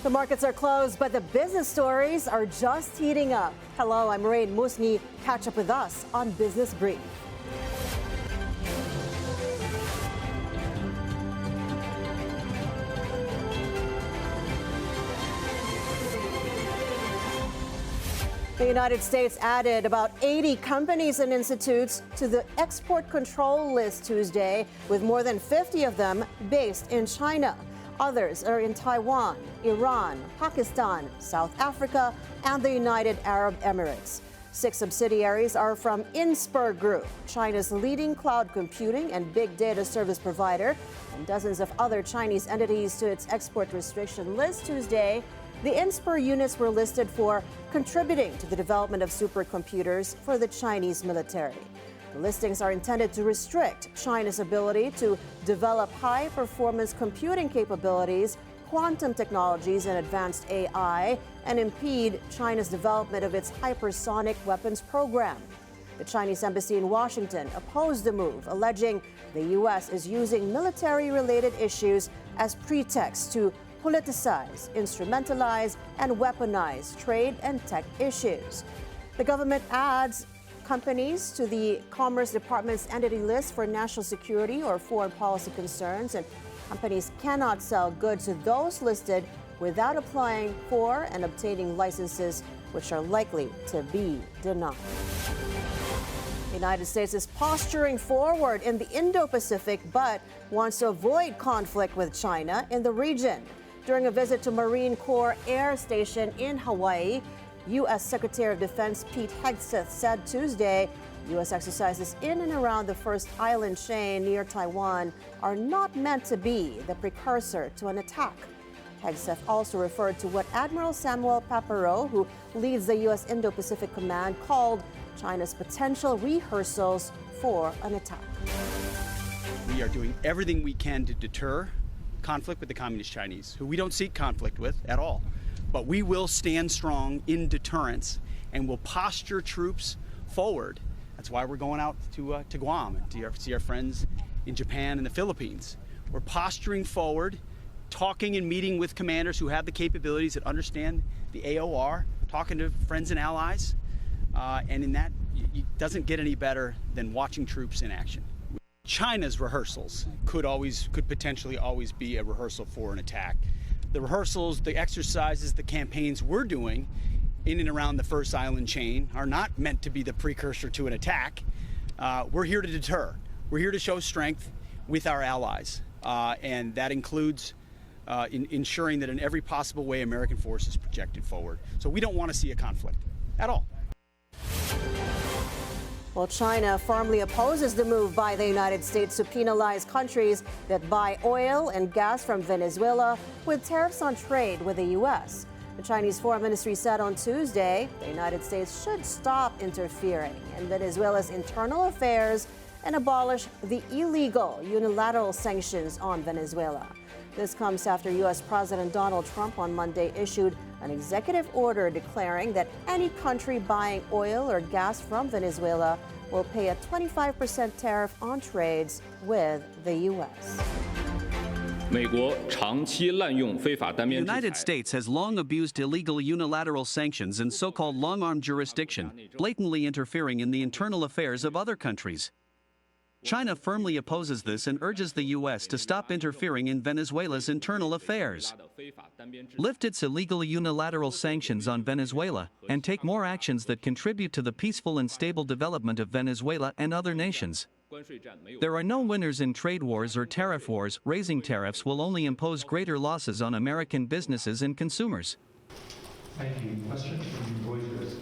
The markets are closed, but the business stories are just heating up. Hello, I'm Raine Musñgi. Catch up with us on Business Brief. The United States added about 80 companies and institutes to the export control list Tuesday, with more than 50 of them based in China. Others are in Taiwan, Iran, Pakistan, South Africa, and the United Arab Emirates. 6 subsidiaries are from Inspur Group, China's leading cloud computing and big data service provider, and dozens of other Chinese entities to its export restriction list Tuesday. The Inspur units were listed for contributing to the development of supercomputers for the Chinese military. The listings are intended to restrict China's ability to develop high-performance computing capabilities, quantum technologies, and advanced AI, and impede China's development of its hypersonic weapons program. The Chinese embassy in Washington opposed the move, alleging the U.S. is using military-related issues as pretext to politicize, instrumentalize, and weaponize trade and tech issues. The government adds companies to the Commerce Department's entity list for national security or foreign policy concerns, and companies cannot sell goods to those listed without applying for and obtaining licenses, which are likely to be denied. The United States is posturing forward in the Indo-Pacific, but wants to avoid conflict with China in the region. During a visit to Marine Corps Air Station in Hawaii, U.S. Secretary of Defense Pete Hegseth said Tuesday U.S. exercises in and around the first island chain near Taiwan are not meant to be the precursor to an attack. Hegseth also referred to what Admiral Samuel Papero, who leads the U.S. Indo-Pacific Command, called China's potential rehearsals for an attack. We are doing everything we can to deter conflict with the Communist Chinese, who we don't seek conflict with at all. But we will stand strong in deterrence and will posture troops forward. That's why we're going out to Guam and to see our friends in Japan and the Philippines. We're posturing forward, talking and meeting with commanders who have the capabilities that understand the AOR, talking to friends and allies, and in that, it doesn't get any better than watching troops in action. China's rehearsals could potentially always be a rehearsal for an attack. The rehearsals, the exercises, the campaigns we're doing in and around the first island chain are not meant to be the precursor to an attack. We're here to deter. We're here to show strength with our allies, and that includes ensuring that in every possible way American force is projected forward. So we don't want to see a conflict at all. Well, China firmly opposes the move by the United States to penalize countries that buy oil and gas from Venezuela with tariffs on trade with the U.S. The Chinese Foreign Ministry said on Tuesday the United States should stop interfering in Venezuela's internal affairs and abolish the illegal unilateral sanctions on Venezuela. This comes after U.S. President Donald Trump on Monday issued an executive order declaring that any country buying oil or gas from Venezuela will pay a 25% tariff on trades with the U.S. The United States has long abused illegal unilateral sanctions and so-called long-arm jurisdiction, blatantly interfering in the internal affairs of other countries. China firmly opposes this and urges the U.S. to stop interfering in Venezuela's internal affairs, lift its illegal unilateral sanctions on Venezuela, and take more actions that contribute to the peaceful and stable development of Venezuela and other nations. There are no winners in trade wars or tariff wars. Raising tariffs will only impose greater losses on American businesses and consumers. Thank you. Question from Reuters.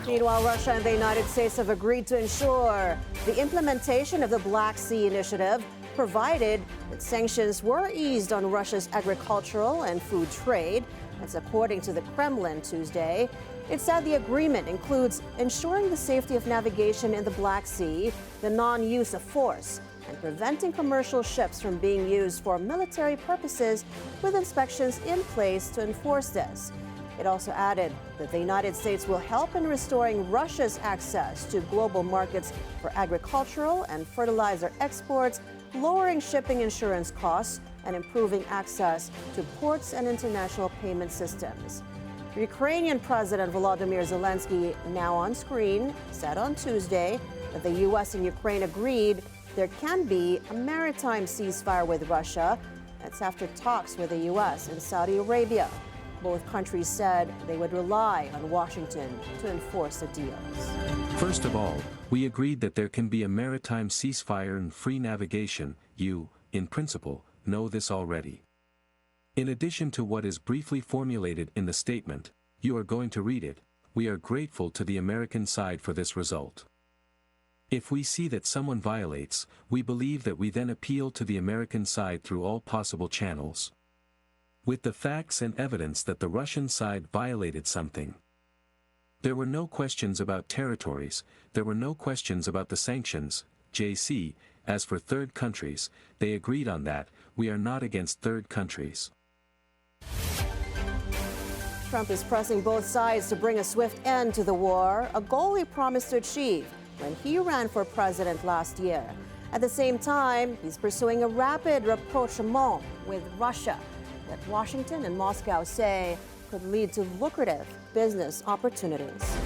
Meanwhile, Russia and the United States have agreed to ensure the implementation of the Black Sea Initiative, provided that sanctions were eased on Russia's agricultural and food trade. That's according to the Kremlin Tuesday. It said the agreement includes ensuring the safety of navigation in the Black Sea, the non-use of force, and preventing commercial ships from being used for military purposes, with inspections in place to enforce this. It also added that the United States will help in restoring Russia's access to global markets for agricultural and fertilizer exports, lowering shipping insurance costs, and improving access to ports and international payment systems. Ukrainian President Volodymyr Zelensky, now on screen, said on Tuesday that the U.S. and Ukraine agreed there can be a maritime ceasefire with Russia. That's after talks with the U.S. and Saudi Arabia. Both countries said they would rely on Washington to enforce the deals. First of all, we agreed that there can be a maritime ceasefire and free navigation. You, in principle, know this already. In addition to what is briefly formulated in the statement, you are going to read it. We are grateful to the American side for this result. If we see that someone violates, we believe that we then appeal to the American side through all possible channels, with the facts and evidence that the Russian side violated something. There were no questions about territories, there were no questions about the sanctions, JC. As for third countries, they agreed on that. We are not against third countries. Trump is pressing both sides to bring a swift end to the war, a goal he promised to achieve when he ran for president last year. At the same time, he's pursuing a rapid rapprochement with Russia that Washington and Moscow say could lead to lucrative business opportunities.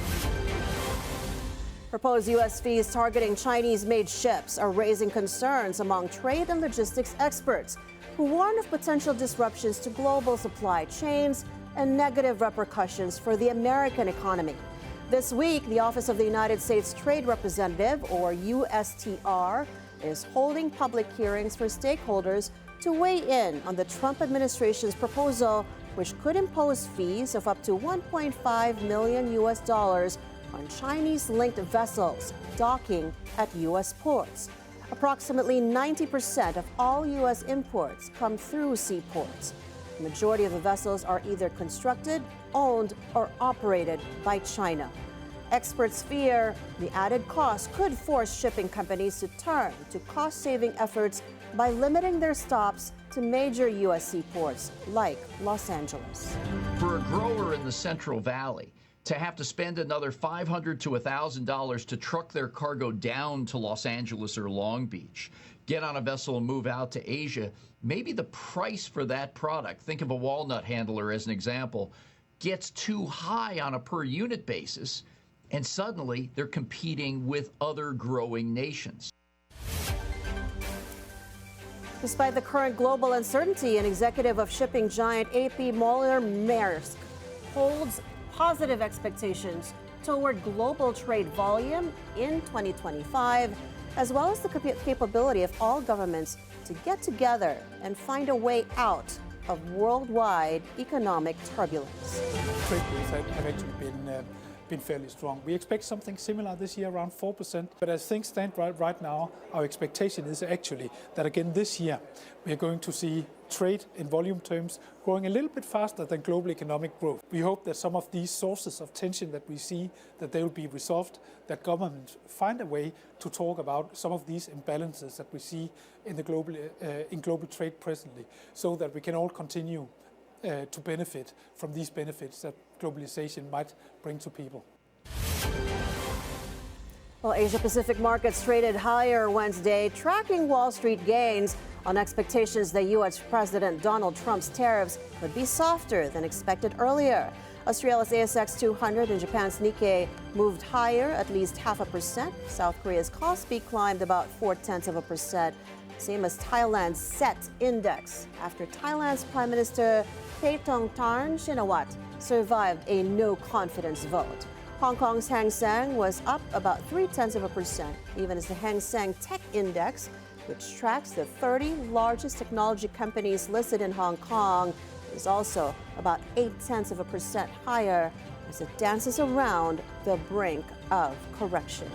Proposed U.S. fees targeting Chinese-made ships are raising concerns among trade and logistics experts, who warn of potential disruptions to global supply chains and negative repercussions for the American economy. This week, the Office of the United States Trade Representative, or USTR, is holding public hearings for stakeholders to weigh in on the Trump administration's proposal, which could impose fees of up to $1.5 million on Chinese-linked vessels docking at U.S. ports. Approximately 90% of all U.S. imports come through seaports. The majority of the vessels are either constructed, owned, or operated by China. Experts fear the added cost could force shipping companies to turn to cost-saving efforts by limiting their stops to major U.S. seaports like Los Angeles. For a grower in the Central Valley, to have to spend another $500 to $1,000 to truck their cargo down to Los Angeles or Long Beach, get on a vessel and move out to Asia, maybe the price for that product, think of a walnut handler as an example, gets too high on a per unit basis, and suddenly they're competing with other growing nations. Despite the current global uncertainty, an executive of shipping giant A.P. Moller-Maersk holds positive expectations toward global trade volume in 2025, as well as the capability of all governments to get together and find a way out of worldwide economic turbulence. Trade growth have actually been fairly strong. We expect something similar this year, around 4%. But as things stand right now, our expectation is actually that again this year we are going to see trade in volume terms growing a little bit faster than global economic growth. We hope that some of these sources of tension that we see, that they will be resolved, that governments find a way to talk about some of these imbalances that we see in the global trade presently, so that we can all continue to benefit from these benefits that globalization might bring to people. Well, Asia-Pacific markets traded higher Wednesday, tracking Wall Street gains on expectations that U.S. President Donald Trump's tariffs could be softer than expected earlier. Australia's ASX 200 and Japan's Nikkei moved higher at least 0.5%. South Korea's Kospi climbed about 0.4%, same as Thailand's SET index, after Thailand's Prime Minister Paetongtarn Shinawatra survived a no-confidence vote. Hong Kong's Hang Seng was up about 0.3%, even as the Hang Seng Tech Index, which tracks the 30 largest technology companies listed in Hong Kong, is also about 0.8% higher as it dances around the brink of correction.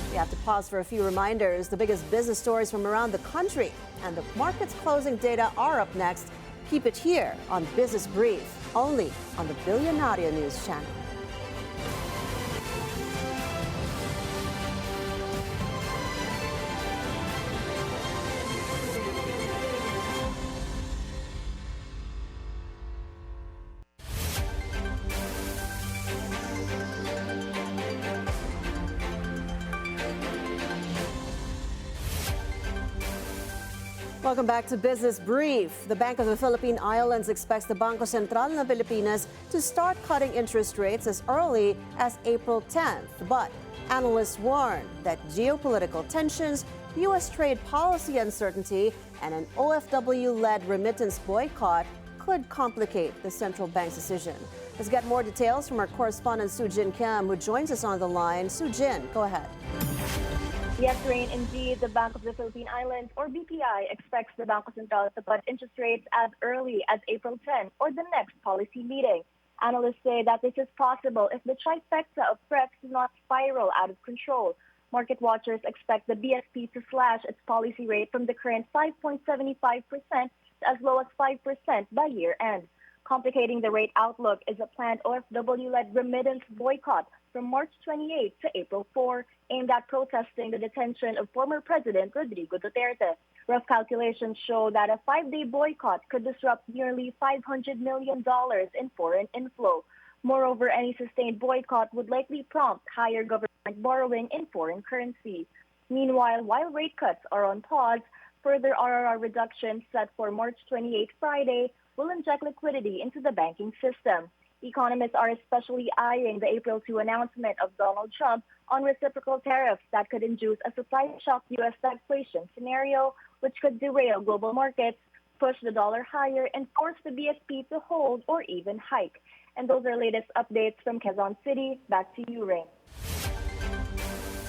We have to pause for a few reminders. The biggest business stories from around the country and the market's closing data are up next. Keep it here on Business Brief, only on the Bilyonaryo News channel. Welcome back to Business Brief. The Bank of the Philippine Islands expects the Bangko Sentral ng Pilipinas to start cutting interest rates as early as April 10th. But analysts warn that geopolitical tensions, U.S. trade policy uncertainty, and an OFW-led remittance boycott could complicate the central bank's decision. Let's get more details from our correspondent Sujin Kim, who joins us on the line. Sujin, go ahead. Yes, Raine, indeed, the Bank of the Philippine Islands, or BPI, expects the Bangko Sentral to cut interest rates as early as April 10 or the next policy meeting. Analysts say that this is possible if the trifecta of threats do not spiral out of control. Market watchers expect the BSP to slash its policy rate from the current 5.75% to as low as 5% by year end. Complicating the rate outlook is a planned OFW-led remittance boycott from March 28 to April 4, aimed at protesting the detention of former President Rodrigo Duterte. Rough calculations show that a 5-day boycott could disrupt nearly $500 million in foreign inflow. Moreover, any sustained boycott would likely prompt higher government borrowing in foreign currency. Meanwhile, while rate cuts are on pause, further RRR reductions set for March 28 Friday will inject liquidity into the banking system. Economists are especially eyeing the April 2 announcement of Donald Trump on reciprocal tariffs that could induce a supply shock U.S. stagflation scenario, which could derail global markets, push the dollar higher, and force the BSP to hold or even hike. And those are latest updates from Quezon City. Back to you, Raine.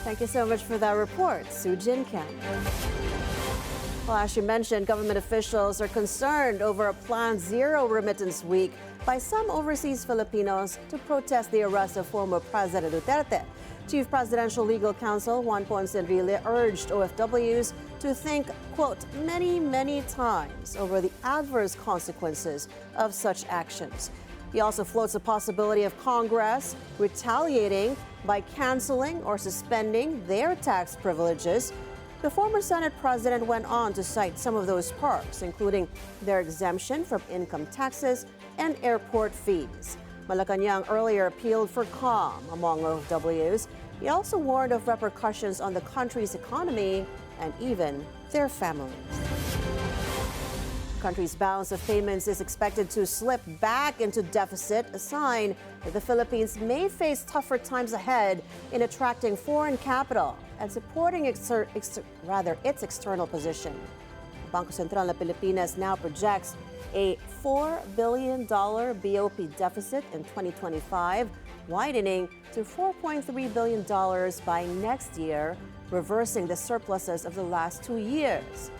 Thank you so much for that report, Sujin Kim. Well, as you mentioned, government officials are concerned over a planned zero remittance week by some overseas Filipinos to protest the arrest of former President Duterte. Chief Presidential Legal Counsel Juan Ponce Enrile urged OFWs to think, quote, many times over the adverse consequences of such actions. He also floats the possibility of Congress retaliating by canceling or suspending their tax privileges. The former Senate president went on to cite some of those perks, including their exemption from income taxes and airport fees. Malacanang earlier appealed for calm among OFWs. He also warned of repercussions on the country's economy and even their families. The country's balance of payments is expected to slip back into deficit, a sign that the Philippines may face tougher times ahead in attracting foreign capital and supporting its external position. The Bangko Sentral ng Pilipinas now projects a $4 billion BOP deficit in 2025, widening to $4.3 billion by next year, reversing the surpluses of the last 2 years.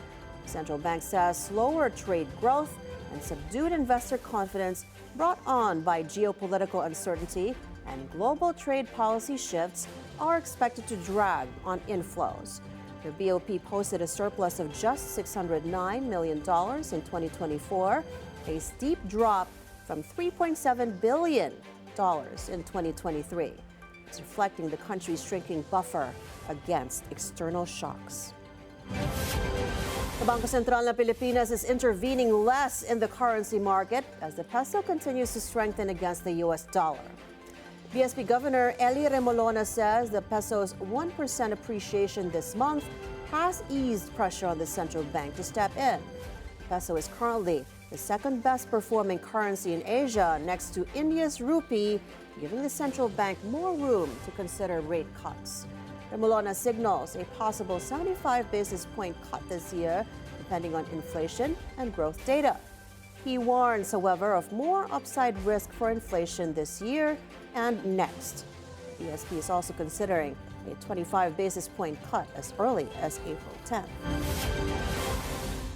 The central bank says slower trade growth and subdued investor confidence brought on by geopolitical uncertainty and global trade policy shifts are expected to drag on inflows. The BOP posted a surplus of just $609 million in 2024, a steep drop from $3.7 billion in 2023. It's reflecting the country's shrinking buffer against external shocks. The Bangko Sentral ng Pilipinas is intervening less in the currency market as the peso continues to strengthen against the U.S. dollar. BSP Governor Eli Remolona says the peso's 1% appreciation this month has eased pressure on the central bank to step in. The peso is currently the second best performing currency in Asia next to India's rupee, giving the central bank more room to consider rate cuts. Remolona signals a possible 75 basis point cut this year, depending on inflation and growth data. He warns, however, of more upside risk for inflation this year and next. BSP is also considering a 25 basis point cut as early as April 10th.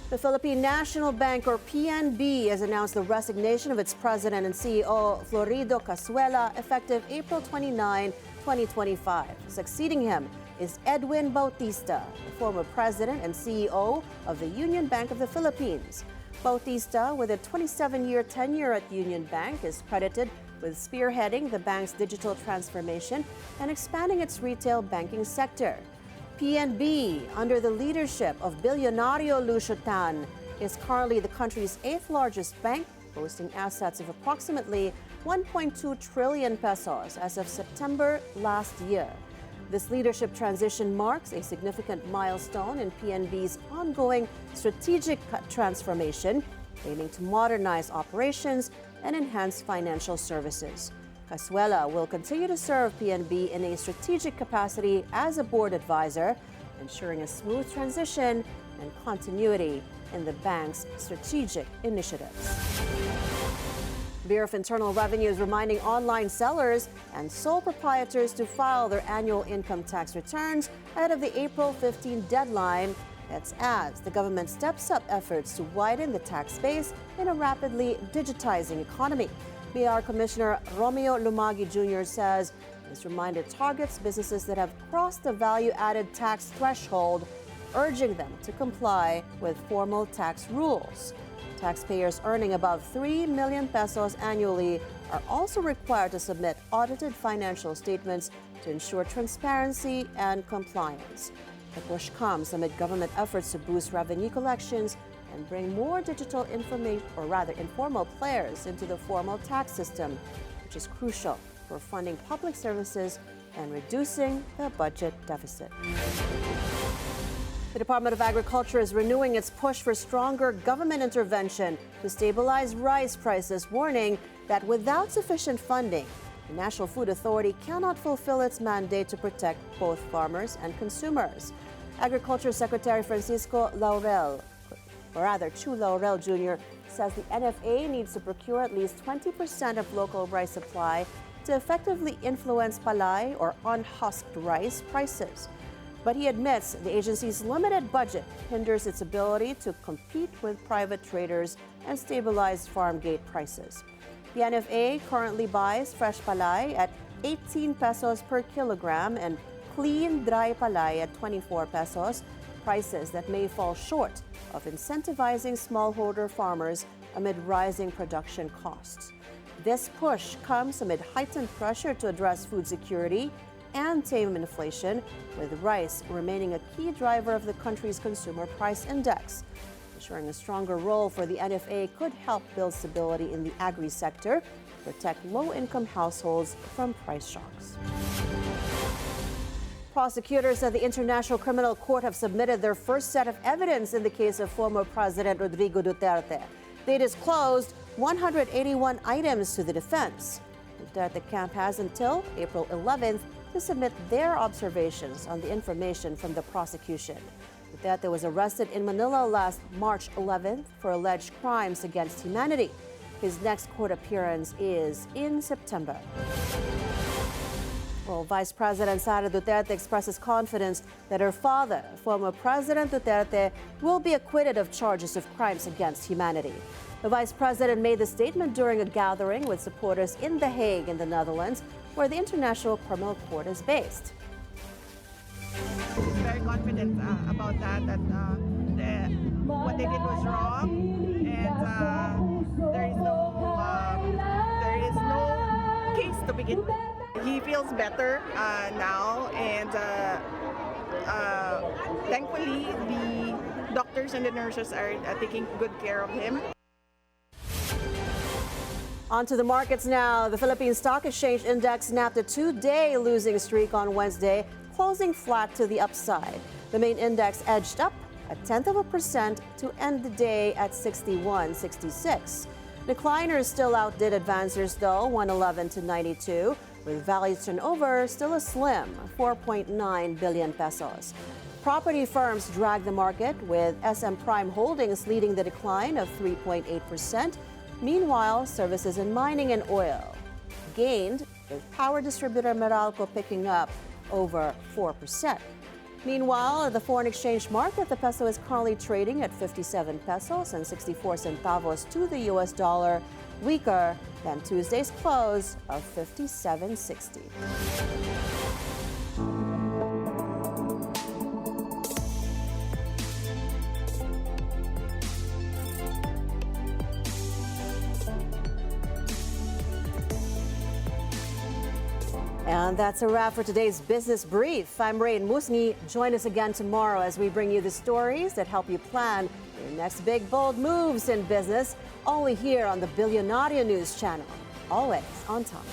The Philippine National Bank, or PNB, has announced the resignation of its president and CEO, Florido Casuela, effective April 29, 2025. Succeeding him is Edwin Bautista, the former president and CEO of the Union Bank of the Philippines. Bautista, with a 27-year tenure at Union Bank, is credited with spearheading the bank's digital transformation and expanding its retail banking sector. PNB, under the leadership of Bilyonaryo Lucio Tan, is currently the country's 8th largest bank, boasting assets of approximately 1.2 trillion pesos as of September last year. This leadership transition marks a significant milestone in PNB's ongoing strategic transformation, aiming to modernize operations and enhance financial services. Casuela will continue to serve PNB in a strategic capacity as a board advisor, ensuring a smooth transition and continuity in the bank's strategic initiatives. Bureau of Internal Revenue is reminding online sellers and sole proprietors to file their annual income tax returns ahead of the April 15 deadline. That's as the government steps up efforts to widen the tax base in a rapidly digitizing economy. BR Commissioner Raine Musñgi Jr. says this reminder targets businesses that have crossed the value-added tax threshold, urging them to comply with formal tax rules. Taxpayers earning above 3 million pesos annually are also required to submit audited financial statements to ensure transparency and compliance. The push comes amid government efforts to boost revenue collections and bring more digital informal players into the formal tax system, which is crucial for funding public services and reducing the budget deficit. The Department of Agriculture is renewing its push for stronger government intervention to stabilize rice prices, warning that without sufficient funding, the National Food Authority cannot fulfill its mandate to protect both farmers and consumers. Agriculture Secretary Francisco Chu Laurel Jr. says the NFA needs to procure at least 20% of local rice supply to effectively influence palay or unhusked rice prices. But he admits the agency's limited budget hinders its ability to compete with private traders and stabilize farm gate prices. The NFA currently buys fresh palay at 18 pesos per kilogram and clean dry palay at 24 pesos, prices that may fall short of incentivizing smallholder farmers amid rising production costs. This push comes amid heightened pressure to address food security and tame inflation, with rice remaining a key driver of the country's consumer price index. Ensuring a stronger role for the NFA could help build stability in the agri-sector, protect low-income households from price shocks. Prosecutors at the International Criminal Court have submitted their first set of evidence in the case of former President Rodrigo Duterte. They disclosed 181 items to the defense. The Duterte camp has until April 11th to submit their observations on the information from the prosecution. Duterte was arrested in Manila last March 11th for alleged crimes against humanity. His next court appearance is in September. Well, Vice President Sara Duterte expresses confidence that her father, former President Duterte, will be acquitted of charges of crimes against humanity. The Vice President made the statement during a gathering with supporters in The Hague in the Netherlands, where the International Criminal Court is based. Very confident about that what they did was wrong, and there is no case to begin with. He feels better now, and thankfully the doctors and the nurses are taking good care of him. On to the markets now. The Philippine Stock Exchange Index snapped a two-day losing streak on Wednesday, closing flat to the upside. The main index edged up 0.1% to end the day at 61.66. Decliners still outdid advancers, though, 111 to 92, with value turnover still a slim 4.9 billion pesos. Property firms dragged the market, with SM Prime Holdings leading the decline of 3.8%. Meanwhile, services in mining and oil gained, with power distributor Meralco picking up over 4%. Meanwhile, at the foreign exchange market, the peso is currently trading at 57 pesos and 64 centavos to the US dollar, weaker than Tuesday's close of 57.60. And that's a wrap for today's Business Brief. I'm Raine Musñgi. Join us again tomorrow as we bring you the stories that help you plan your next big, bold moves in business, only here on the Bilyonaryo News Channel. Always on time.